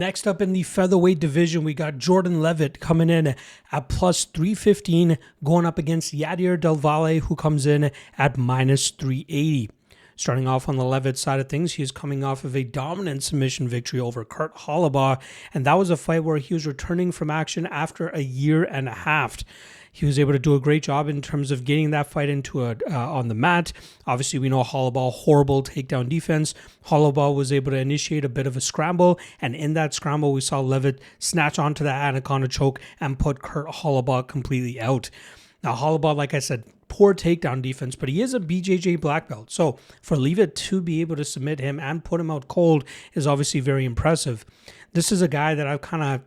Next up in the featherweight division, we got Jordan Leavitt coming in at plus 315, going up against Yadier Del Valle, who comes in at minus 380. Starting off on the Leavitt side of things, he is coming off of a dominant submission victory over Kurt Hollabaugh, and that was a fight where he was returning from action after a year and a half. He was able to do a great job in terms of getting that fight into on the mat. Obviously, we know Hollabaugh, horrible takedown defense. Hollabaugh was able to initiate a bit of a scramble, and in that scramble, we saw Leavitt snatch onto that anaconda choke and put Kurt Hollabaugh completely out. Now, Hollabaugh, like I said, poor takedown defense, but he is a BJJ black belt. So for Leavitt to be able to submit him and put him out cold is obviously very impressive. This is a guy that I've kind of,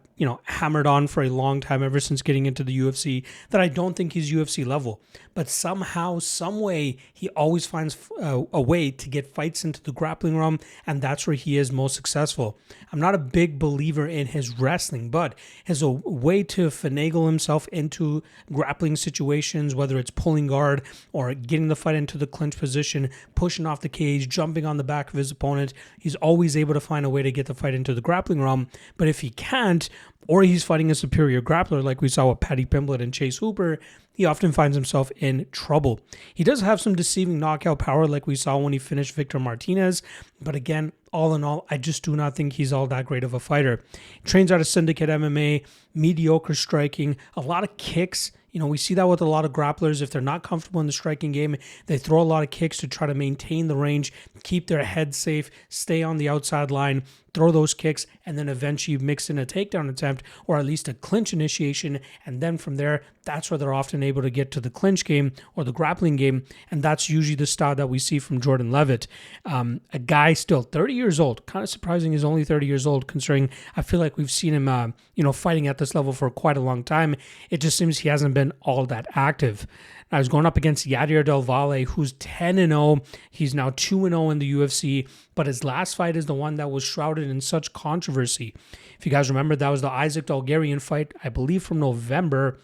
hammered on for a long time, ever since getting into the UFC, that I don't think he's UFC level. But somehow, some way, he always finds a way to get fights into the grappling realm, and that's where he is most successful. I'm not a big believer in his wrestling, but his a way to finagle himself into grappling situations, whether it's pulling guard or getting the fight into the clinch position, pushing off the cage, jumping on the back of his opponent. He's always able to find a way to get the fight into the grappling realm. But if he can't, or he's fighting a superior grappler like we saw with Paddy Pimblett and Chase Hooper, he often finds himself in trouble. He does have some deceiving knockout power like we saw when he finished Victor Martinez, but again, all in all, I just do not think he's all that great of a fighter. He trains out of Syndicate MMA, mediocre striking, a lot of kicks. We see that with a lot of grapplers. If they're not comfortable in the striking game, they throw a lot of kicks to try to maintain the range, keep their head safe, stay on the outside line, throw those kicks, and then eventually mix in a takedown attempt or at least a clinch initiation. And then from there, that's where they're often able to get to the clinch game or the grappling game. And that's usually the style that we see from Jordan Leavitt. A guy still 30 years old. Kind of surprising he's only 30 years old, considering I feel like we've seen him, fighting at this level for quite a long time. It just seems he hasn't been all that active. Now, he's going up against Yadier Del Valle, who's 10-0. He's now 2-0 in the UFC, but his last fight is the one that was shrouded in such controversy. If you guys remember, that was the Isaac Dalgarian fight, I believe from November,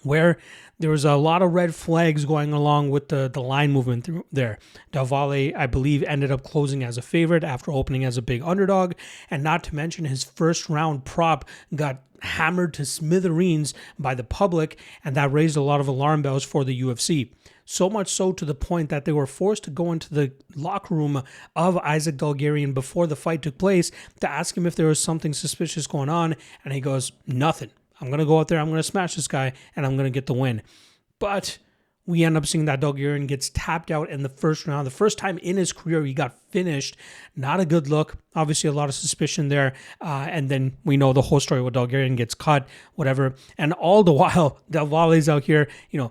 where there was a lot of red flags going along with the line movement there. Del Valle, I believe, ended up closing as a favorite after opening as a big underdog, and not to mention his first round prop got hammered to smithereens by the public, and that raised a lot of alarm bells for the UFC. So much so to the point that they were forced to go into the locker room of Isaac Dalgarian before the fight took place to ask him if there was something suspicious going on, and he goes, nothing. I'm going to go out there, I'm going to smash this guy, and I'm going to get the win. But we end up seeing that Dalgarian gets tapped out in the first round. The first time in his career he got finished. Not a good look. Obviously a lot of suspicion there. And then we know the whole story where Dalgarian gets cut, whatever. And all the while, Del Valle's out here,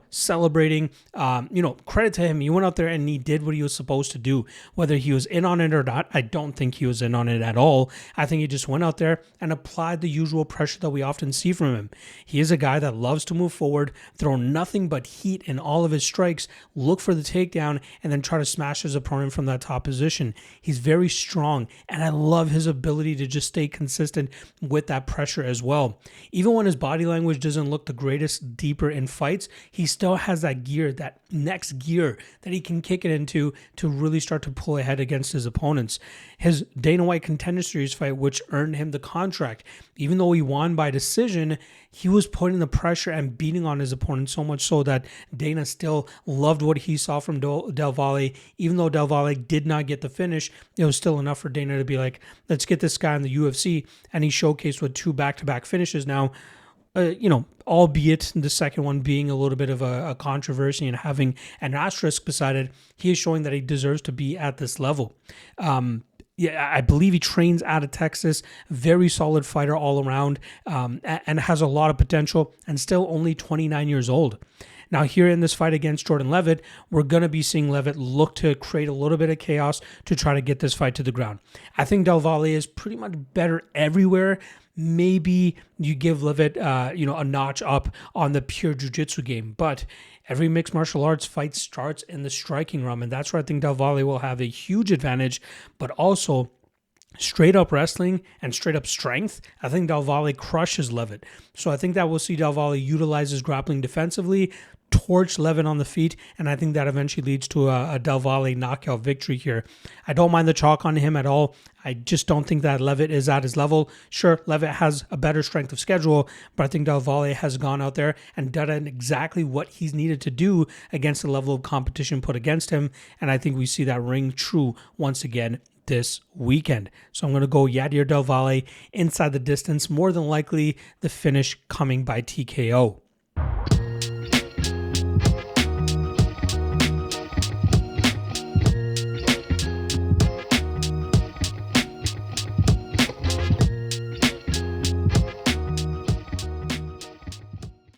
celebrating. Credit to him. He went out there and he did what he was supposed to do. Whether he was in on it or not, I don't think he was in on it at all. I think he just went out there and applied the usual pressure that we often see from him. He is a guy that loves to move forward, throw nothing but heat in all of his strikes, look for the takedown, and then try to smash his opponent from that top position. He's very strong, and I love his ability to just stay consistent with that pressure as well. Even when his body language doesn't look the greatest deeper in fights, he still has that gear, that next gear that he can kick it into to really start to pull ahead against his opponents. His Dana White Contender Series fight, which earned him the contract, even though he won by decision, he was putting the pressure and beating on his opponent so much so that Dana still loved what he saw from Del Valle. Even though Del Valle did not get the finish, it was still enough for Dana to be like, let's get this guy in the UFC. And he showcased with 2 back-to-back finishes now, albeit the second one being a little bit of a controversy and having an asterisk beside it. He is showing that he deserves to be at this level. I believe he trains out of Texas. Very solid fighter all around, and has a lot of potential, and still only 29 years old. Now, here in this fight against Jordan Leavitt, we're going to be seeing Leavitt look to create a little bit of chaos to try to get this fight to the ground. I think Del Valle is pretty much better everywhere. Maybe you give Leavitt, a notch up on the pure jiu-jitsu game, but every mixed martial arts fight starts in the striking realm, and that's where I think Del Valle will have a huge advantage, but also straight up wrestling and straight up strength, I think Del Valle crushes Leavitt. So I think that we'll see Del Valle utilize his grappling defensively torch Leavitt on the feet, and I think that eventually leads to a Del Valle knockout victory here. I don't mind the chalk on him at all. I just don't think that Leavitt is at his level. Sure, Leavitt has a better strength of schedule, but I think Del Valle has gone out there and done exactly what he's needed to do against the level of competition put against him, and I think we see that ring true once again this weekend. So I'm going to go Yadier Del Valle inside the distance, more than likely the finish coming by TKO.